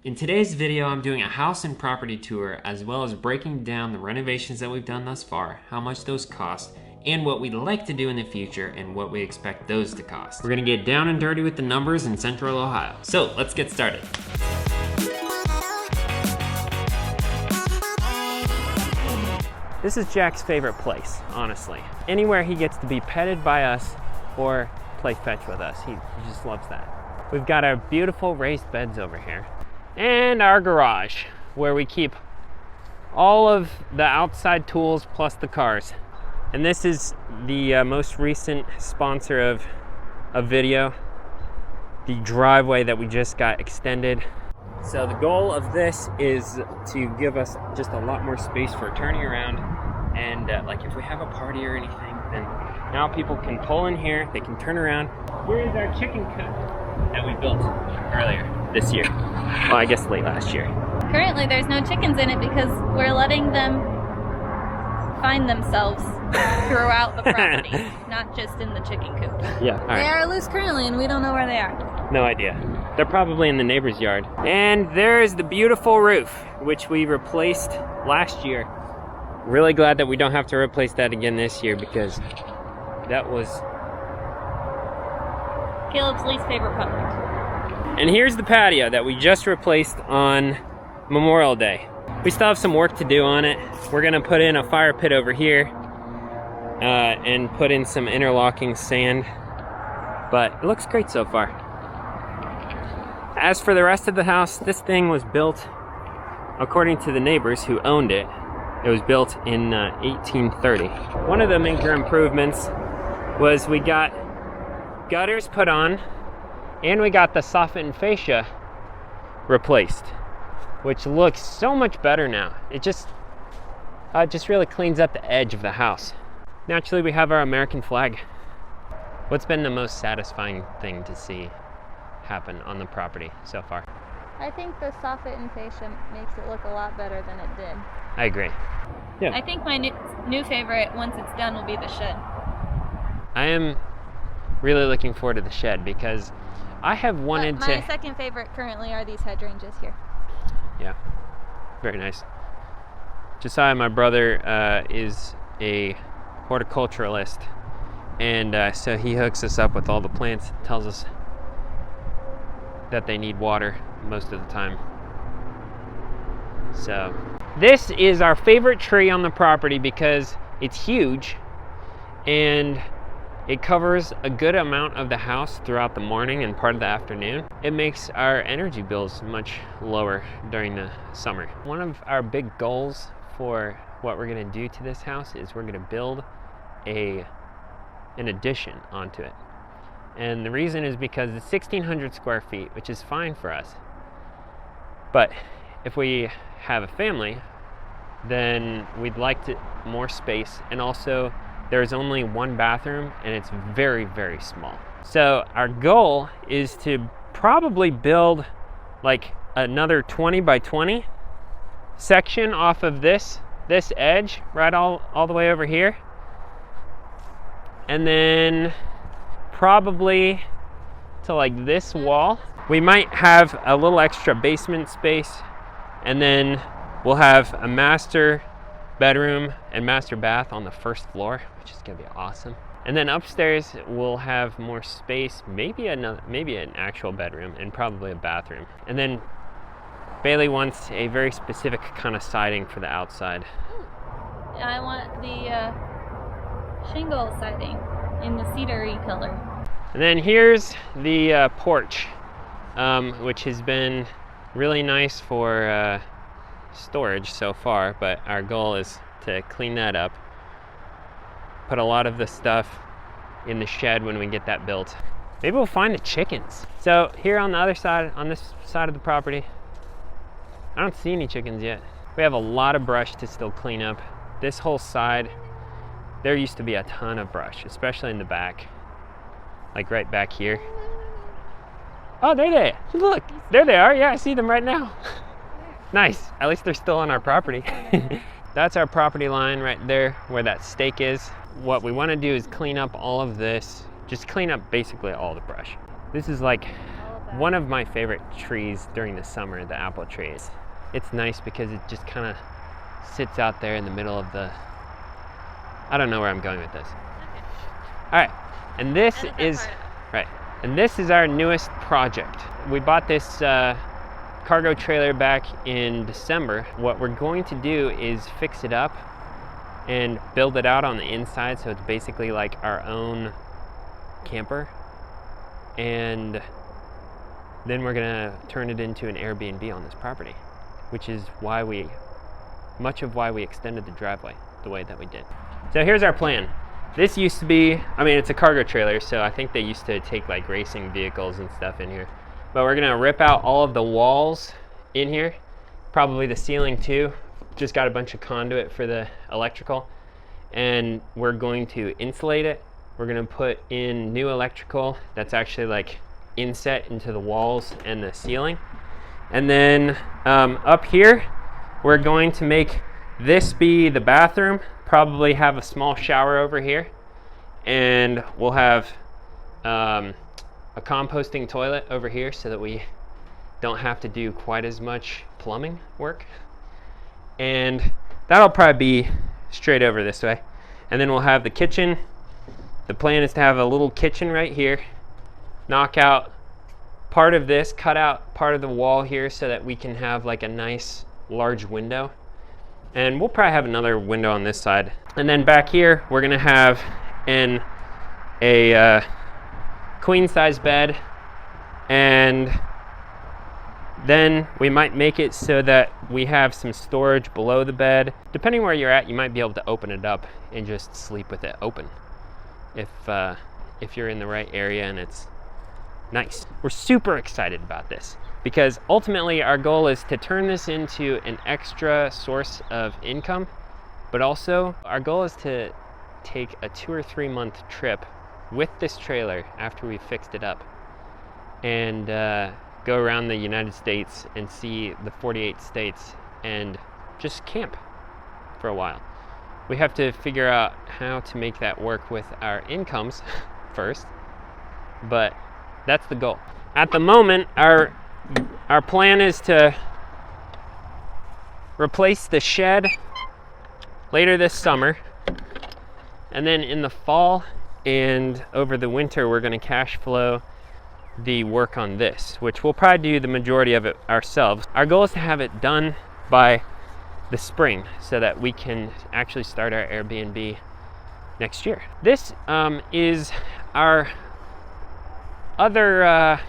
In today's video, I'm doing a house and property tour, as well as breaking down the renovations that we've done thus far, how much those cost, and what we'd like to do in the future and what we expect those to cost. We're gonna get down and dirty with the numbers in Central Ohio. So let's get started. This is Jack's favorite place, honestly. Anywhere he gets to be petted by us or play fetch with us, he just loves that. We've got our beautiful raised beds over here. And our garage, where we keep all of the outside tools plus the cars. And this is the most recent sponsor of a video, the driveway that we just got extended. So the goal of this is to give us just a lot more space for turning around. And like if we have a party or anything, then now people can pull in here, they can turn around. Here is our chicken coop that we built earlier this year. Well, I guess late last year. Currently, there's no chickens in it because we're letting them find themselves throughout the property, not just in the chicken coop. Yeah, all right. They are loose currently, and we don't know where they are. No idea. They're probably in the neighbor's yard. And there's the beautiful roof, which we replaced last year. Really glad that we don't have to replace that again this year because that was Caleb's least favorite part. And here's the patio that we just replaced on Memorial Day. We still have some work to do on it. We're gonna put in a fire pit over here and put in some interlocking sand, but it looks great so far. As for the rest of the house, this thing was built, according to the neighbors who owned it, it was built in 1830. One of the major improvements was we got gutters put on, and we got the soffit and fascia replaced, which looks so much better now. It just really cleans up the edge of the house. Naturally, we have our American flag. What's been the most satisfying thing to see happen on the property so far? I think the soffit and fascia makes it look a lot better than it did. I agree. Yeah. I think my new favorite, once it's done, will be the shed. I am really looking forward to the shed because I have wanted My second favorite currently are these hydrangeas here. Yeah, very nice. Josiah, my brother, is a horticulturalist, and so he hooks us up with all the plants, tells us that they need water most of the time. So this is our favorite tree on the property because it's huge and it covers a good amount of the house throughout the morning and part of the afternoon. It makes our energy bills much lower during the summer. One of our big goals for what we're gonna do to this house is we're gonna build an addition onto it. And the reason is because it's 1,600 square feet, which is fine for us. But if we have a family, then we'd like more space, and also there's only one bathroom and it's very, very small. So our goal is to probably build like another 20 by 20 section off of this edge, right all the way over here. And then probably to like this wall. We might have a little extra basement space, and then we'll have a master bedroom and master bath on the first floor, which is gonna be awesome. And then upstairs we'll have more space, maybe an actual bedroom and probably a bathroom. And then Bailey wants a very specific kind of siding for the outside. I want the shingle siding in the cedar-y color. And then here's the porch, which has been really nice for storage so far, but our goal is to clean that up, put a lot of the stuff in the shed when we get that built. Maybe we'll find the chickens. So here on the other side, on this side of the property, I don't see any chickens yet. We have a lot of brush to still clean up. This whole side, there used to be a ton of brush, especially in the back, like right back here. Oh, there they are. Look, there they are. Yeah, I see them right now. Nice, at least they're still on our property. That's our property line right there where that stake is. What we want to do is clean up all of this, just clean up basically all the brush. This is like one of my favorite trees during the summer, the apple trees. It's nice because it just kind of sits out there in the middle of the, I don't know where I'm going with this. Okay. All right, and this Edit that is, part out. right, and this is our newest project. We bought this cargo trailer back in December. What we're going to do is fix it up and build it out on the inside, so it's basically like our own camper. And then we're gonna turn it into an Airbnb on this property, which is much of why we extended the driveway the way that we did. So here's our plan. This used to be, I mean, it's a cargo trailer, so I think they used to take like racing vehicles and stuff in here. But we're gonna rip out all of the walls in here, probably the ceiling too. Just got a bunch of conduit for the electrical, and we're going to insulate it. We're gonna put in new electrical that's actually like inset into the walls and the ceiling. And then up here, we're going to make this be the bathroom, probably have a small shower over here, and we'll have a composting toilet over here so that we don't have to do quite as much plumbing work. And that'll probably be straight over this way. And then we'll have the kitchen. The plan is to have a little kitchen right here, knock out part of this, cut out part of the wall here so that we can have like a nice large window. And we'll probably have another window on this side. And then back here, we're gonna have a queen size bed, and then we might make it so that we have some storage below the bed. Depending where you're at, you might be able to open it up and just sleep with it open if you're in the right area and it's nice. We're super excited about this because ultimately our goal is to turn this into an extra source of income, but also our goal is to take a 2 or 3 month trip with this trailer after we've fixed it up and go around the United States and see the 48 states and just camp for a while. We have to figure out how to make that work with our incomes first, but that's the goal. At the moment, our plan is to replace the shed later this summer, and then in the fall and over the winter, we're going to cash flow the work on this, which we'll probably do the majority of it ourselves. Our goal is to have it done by the spring so that we can actually start our Airbnb next year. This is our other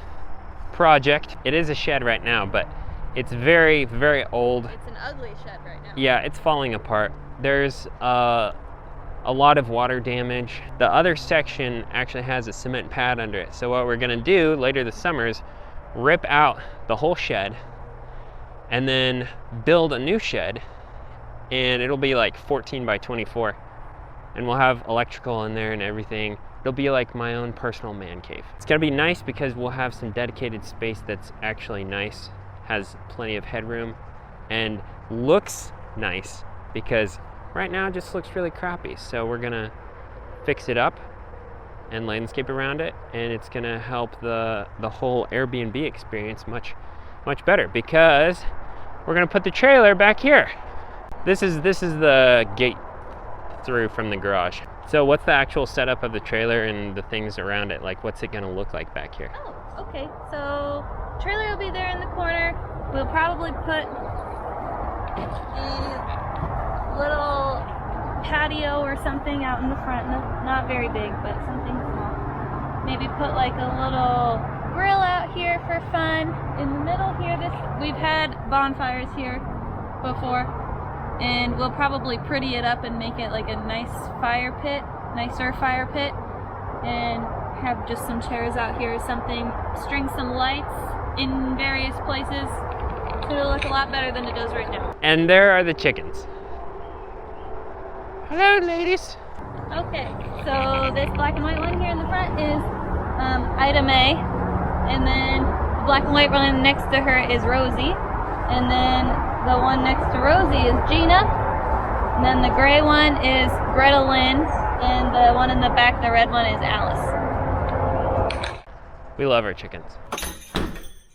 project. It is a shed right now, but it's very, very old. It's an ugly shed right now. Yeah, it's falling apart. There's a lot of water damage. The other section actually has a cement pad under it. So what we're gonna do later this summer is rip out the whole shed and then build a new shed, and it'll be like 14 by 24. And we'll have electrical in there and everything. It'll be like my own personal man cave. It's gonna be nice because we'll have some dedicated space that's actually nice, has plenty of headroom, and looks nice because right now it just looks really crappy. So we're gonna fix it up and landscape around it, and it's gonna help the whole Airbnb experience much better because we're gonna put the trailer back here. This is the gate through from the garage. So what's the actual setup of the trailer and the things around it? Like, what's it gonna look like back here? Oh, okay. So trailer will be there in the corner. We'll probably put a little patio or something out in the front. Not very big, but something small. Maybe put like a little grill out here for fun. In the middle here, we've had bonfires here before, and we'll probably pretty it up and make it like a nicer fire pit, and have just some chairs out here or something. String some lights in various places. It'll look a lot better than it does right now. And there are the chickens. Hello, ladies. Okay, so this black and white one here in the front is item A, and then the black and white one next to her is Rosie, and then the one next to Rosie is Gina, and then the gray one is Greta Lynn, and the one in the back, the red one, is Alice. We love our chickens.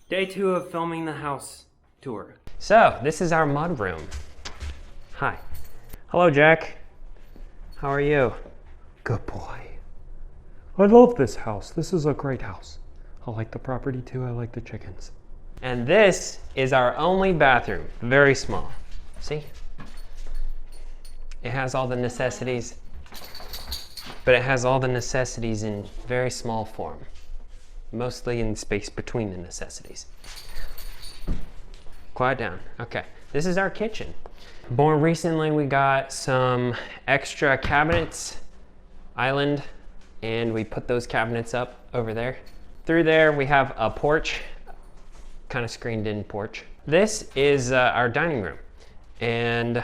Day 2 of filming the house tour. So, this is our mud room. Hi. Hello, Jack. How are you? Good boy. I love this house. This is a great house. I like the property too. I like the chickens. And this is our only bathroom. Very small. See? It has all the necessities, but it has all the necessities in very small form. Mostly in space between the necessities. Quiet down. Okay, this is our kitchen. More recently, we got some extra cabinets, island, and we put those cabinets up over there. Through there, we have a porch, kind of screened in porch. This is our dining room, and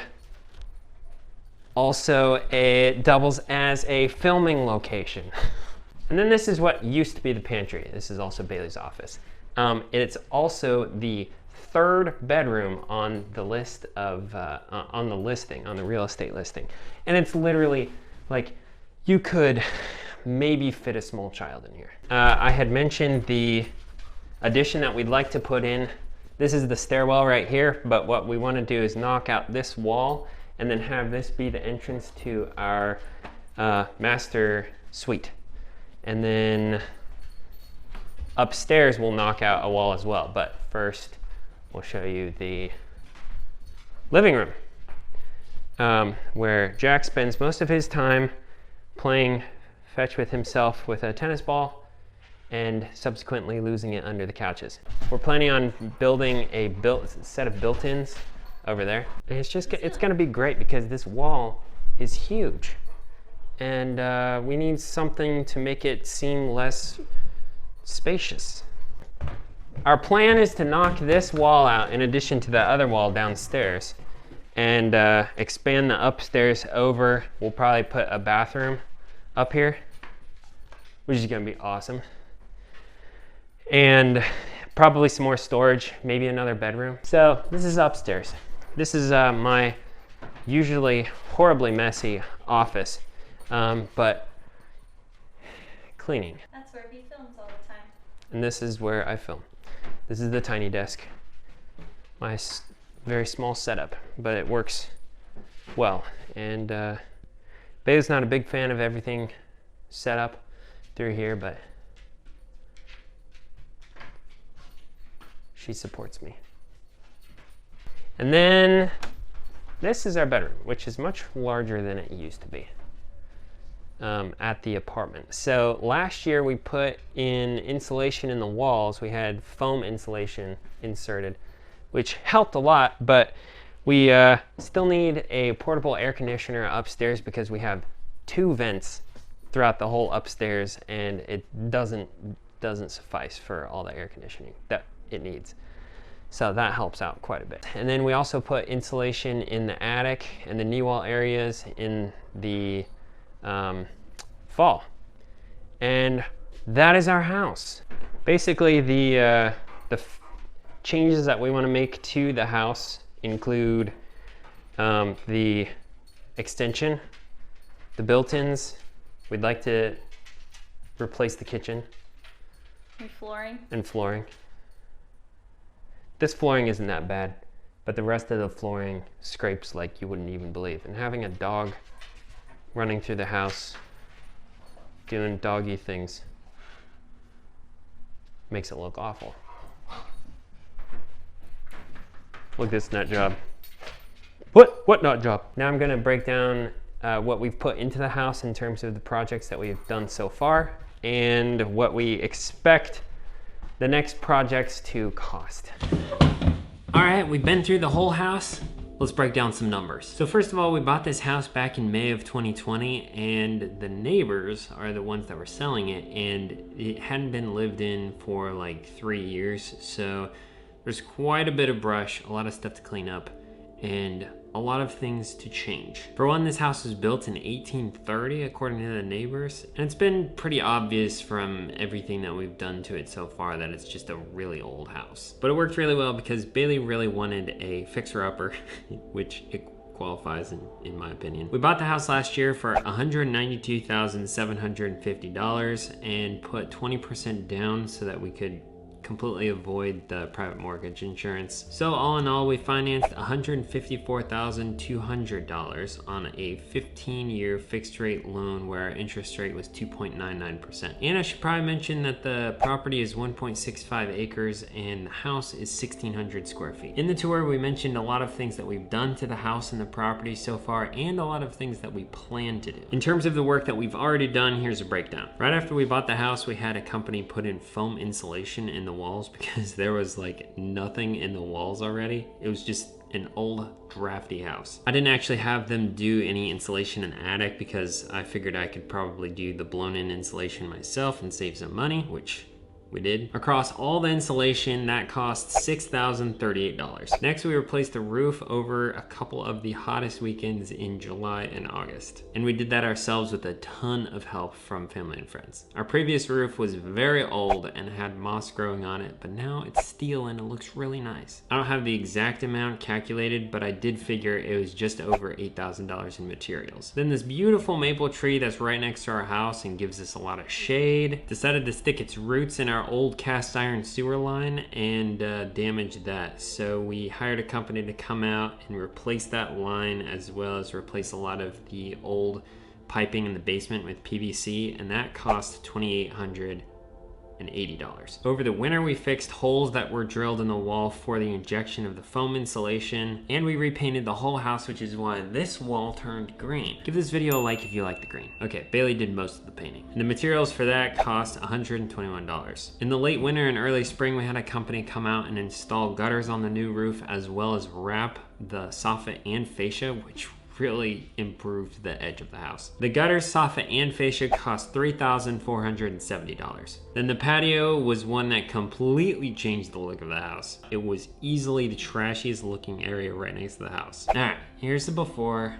also it doubles as a filming location. And then this is what used to be the pantry. This is also Bailey's office. It's also the third bedroom on the list of, on the listing, on the real estate listing. And it's literally like, you could maybe fit a small child in here. I had mentioned the addition that we'd like to put in. This is the stairwell right here, but what we want to do is knock out this wall and then have this be the entrance to our master suite. And then upstairs we'll knock out a wall as well, but first we'll show you the living room, where Jack spends most of his time playing fetch with himself with a tennis ball and subsequently losing it under the couches. We're planning on building a set of built-ins over there. And it's gonna be great because this wall is huge. And we need something to make it seem less spacious. Our plan is to knock this wall out in addition to the other wall downstairs and expand the upstairs over. We'll probably put a bathroom up here, which is gonna be awesome. And probably some more storage, maybe another bedroom. So this is upstairs. This is my usually horribly messy office. But cleaning. That's where he films all the time. And this is where I film. This is the tiny desk. My very small setup, but it works well. And Babe's not a big fan of everything set up through here, but she supports me. And then this is our bedroom, which is much larger than it used to be. At the apartment. So last year we put in insulation in the walls. We had foam insulation inserted, which helped a lot, but we still need a portable air conditioner upstairs because we have 2 vents throughout the whole upstairs, and it doesn't suffice for all the air conditioning that it needs. So that helps out quite a bit. And then we also put insulation in the attic and the knee wall areas in the fall. And that is our house. Basically, the changes that we want to make to the house include the extension, the built-ins. We'd like to replace the kitchen. And flooring. This flooring isn't that bad, but the rest of the flooring scrapes like you wouldn't even believe. And having a dog running through the house, doing doggy things, makes it look awful. Look at this nut job. What nut job? Now I'm gonna break down what we've put into the house in terms of the projects that we've done so far and what we expect the next projects to cost. All right, we've been through the whole house. Let's break down some numbers. So first of all, we bought this house back in May of 2020, and the neighbors are the ones that were selling it, and it hadn't been lived in for like 3 years. So there's quite a bit of brush, a lot of stuff to clean up, and a lot of things to change. For one, this house was built in 1830, according to the neighbors, and it's been pretty obvious from everything that we've done to it so far that it's just a really old house. But it worked really well because Bailey really wanted a fixer-upper, which it qualifies in my opinion. We bought the house last year for $192,750 and put 20% down so that we could completely avoid the private mortgage insurance. So all in all, we financed $154,200 on a 15-year fixed rate loan where our interest rate was 2.99%. And I should probably mention that the property is 1.65 acres and the house is 1,600 square feet. In the tour, we mentioned a lot of things that we've done to the house and the property so far, and a lot of things that we plan to do. In terms of the work that we've already done, here's a breakdown. Right after we bought the house, we had a company put in foam insulation in the walls because there was like nothing in the walls already. It was just an old drafty house. I didn't actually have them do any insulation in the attic because I figured I could probably do the blown in insulation myself and save some money, which we did. Across all the insulation, that cost $6,038. Next, we replaced the roof over a couple of the hottest weekends in July and August. And we did that ourselves with a ton of help from family and friends. Our previous roof was very old and had moss growing on it, but now it's steel and it looks really nice. I don't have the exact amount calculated, but I did figure it was just over $8,000 in materials. Then this beautiful maple tree that's right next to our house and gives us a lot of shade decided to stick its roots in our old cast iron sewer line and damaged that. So we hired a company to come out and replace that line, as well as replace a lot of the old piping in the basement with PVC, and that cost $2,880. Over the winter, we fixed holes that were drilled in the wall for the injection of the foam insulation, and we repainted the whole house, which is why this wall turned green. Give this video a like if you like the green. Okay, Bailey did most of the painting. And the materials for that cost $121. In the late winter and early spring, we had a company come out and install gutters on the new roof, as well as wrap the soffit and fascia, which really improved the edge of the house. The gutters, soffit, and fascia cost $3,470. Then the patio was one that completely changed the look of the house. It was easily the trashiest looking area right next to the house. All right, here's the before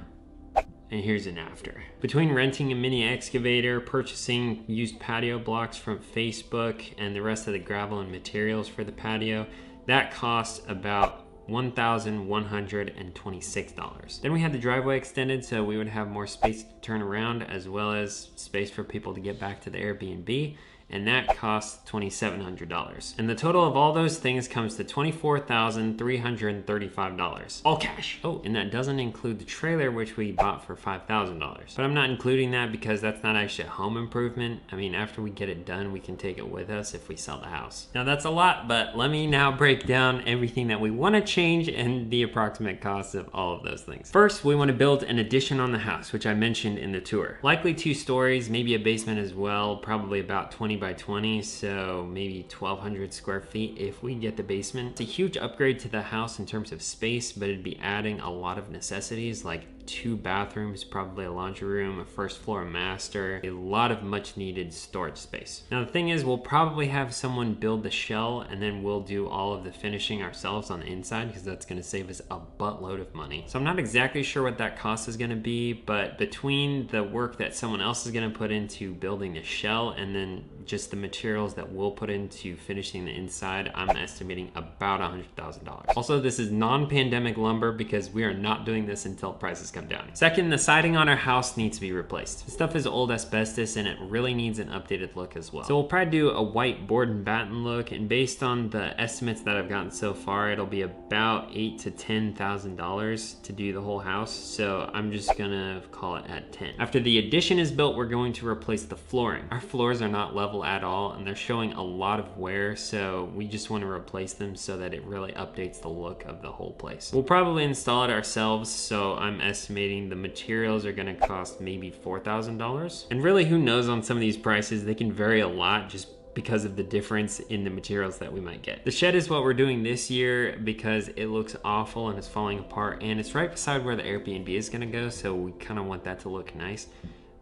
and here's an after. Between renting a mini excavator, purchasing used patio blocks from Facebook, and the rest of the gravel and materials for the patio, that cost about $1,126. Then we had the driveway extended so we would have more space to turn around, as well as space for people to get back to the Airbnb, and that costs $2,700. And the total of all those things comes to $24,335, all cash. Oh, and that doesn't include the trailer, which we bought for $5,000. But I'm not including that because that's not actually a home improvement. I mean, after we get it done, we can take it with us if we sell the house. Now that's a lot, but let me now break down everything that we want to change and the approximate costs of all of those things. First, we want to build an addition on the house, which I mentioned in the tour. Likely 2 stories, maybe a basement as well, probably about 20 by 20, so maybe 1,200 square feet if we get the basement. It's a huge upgrade to the house in terms of space, but it'd be adding a lot of necessities like 2 bathrooms, probably a laundry room, a first floor master, a lot of much needed storage space. Now the thing is, we'll probably have someone build the shell and then we'll do all of the finishing ourselves on the inside because that's going to save us a buttload of money. So I'm not exactly sure what that cost is going to be, but between the work that someone else is going to put into building the shell and then just the materials that we'll put into finishing the inside, I'm estimating about $100,000. Also, this is non-pandemic lumber because we are not doing this until prices come down. Second, the siding on our house needs to be replaced. The stuff is old asbestos and it really needs an updated look as well. So we'll probably do a white board and batten look, and based on the estimates that I've gotten so far, it'll be about $8,000 to $10,000 to do the whole house. So I'm just gonna call it at 10. After the addition is built, we're going to replace the flooring. Our floors are not level at all and they're showing a lot of wear, so we just want to replace them so that it really updates the look of the whole place. We'll probably install it ourselves, so I'm estimating the materials are going to cost maybe $4,000. And really, who knows on some of these prices, they can vary a lot just because of the difference in the materials that we might get. The shed is what we're doing this year because it looks awful and it's falling apart, and it's right beside where the Airbnb is going to go, so we kind of want that to look nice.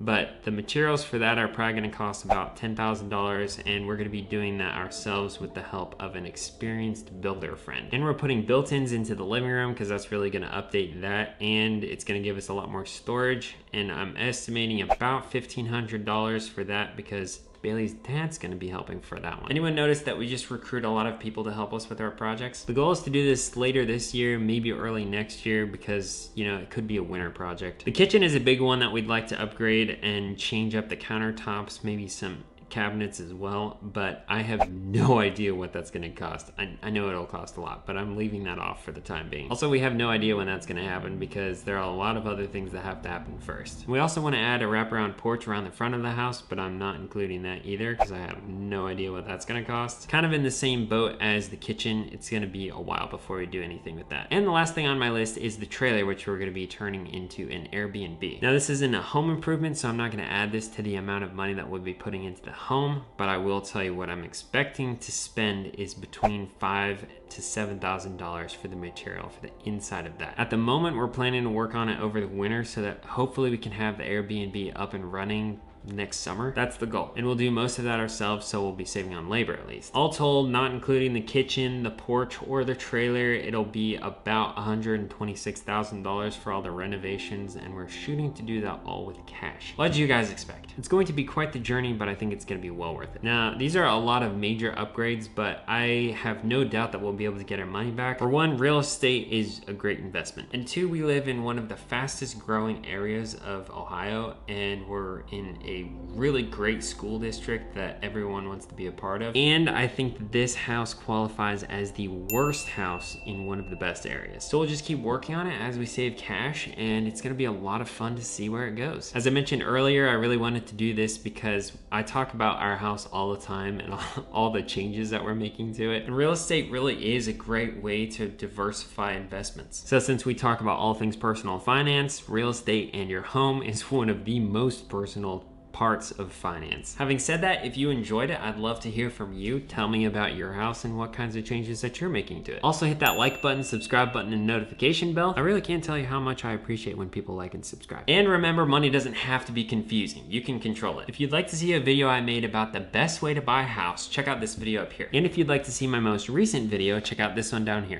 But the materials for that are probably going to cost about $10,000, and we're going to be doing that ourselves with the help of an experienced builder friend. And we're putting built-ins into the living room because that's really going to update that, and it's going to give us a lot more storage. And I'm estimating about $1,500 for that because Bailey's dad's going to be helping for that one. Anyone notice that we just recruit a lot of people to help us with our projects? The goal is to do this later this year, maybe early next year, because, you know, it could be a winter project. The kitchen is a big one that we'd like to upgrade and change up the countertops, maybe some cabinets as well, but I have no idea what that's gonna cost. I know it'll cost a lot, but I'm leaving that off for the time being. Also, we have no idea when that's gonna happen because there are a lot of other things that have to happen first. We also wanna add a wraparound porch around the front of the house, but I'm not including that either because I have no idea what that's gonna cost. Kind of in the same boat as the kitchen, it's gonna be a while before we do anything with that. And the last thing on my list is the trailer, which we're gonna be turning into an Airbnb. Now, this isn't a home improvement, so I'm not gonna add this to the amount of money that we'll be putting into the home, but I will tell you what I'm expecting to spend is between $5,000 to $7,000 for the material for the inside of that. At the moment, we're planning to work on it over the winter so that hopefully we can have the Airbnb up and running next summer. That's the goal. And we'll do most of that ourselves, so we'll be saving on labor at least. All told, not including the kitchen, the porch, or the trailer, it'll be about $126,000 for all the renovations, and we're shooting to do that all with cash. What did you guys expect? It's going to be quite the journey, but I think it's going to be well worth it. Now, these are a lot of major upgrades, but I have no doubt that we'll be able to get our money back. For one, real estate is a great investment. And two, we live in one of the fastest growing areas of Ohio, and we're in a really great school district that everyone wants to be a part of. And I think that this house qualifies as the worst house in one of the best areas. So we'll just keep working on it as we save cash, and it's gonna be a lot of fun to see where it goes. As I mentioned earlier, I really wanted to do this because I talk about our house all the time and all the changes that we're making to it. And real estate really is a great way to diversify investments. So since we talk about all things personal finance, real estate and your home is one of the most personal parts of finance. Having said that, if you enjoyed it, I'd love to hear from you. Tell me about your house and what kinds of changes that you're making to it. Also hit that like button, subscribe button, and notification bell. I really can't tell you how much I appreciate when people like and subscribe. And remember, money doesn't have to be confusing. You can control it. If you'd like to see a video I made about the best way to buy a house, check out this video up here. And if you'd like to see my most recent video, check out this one down here.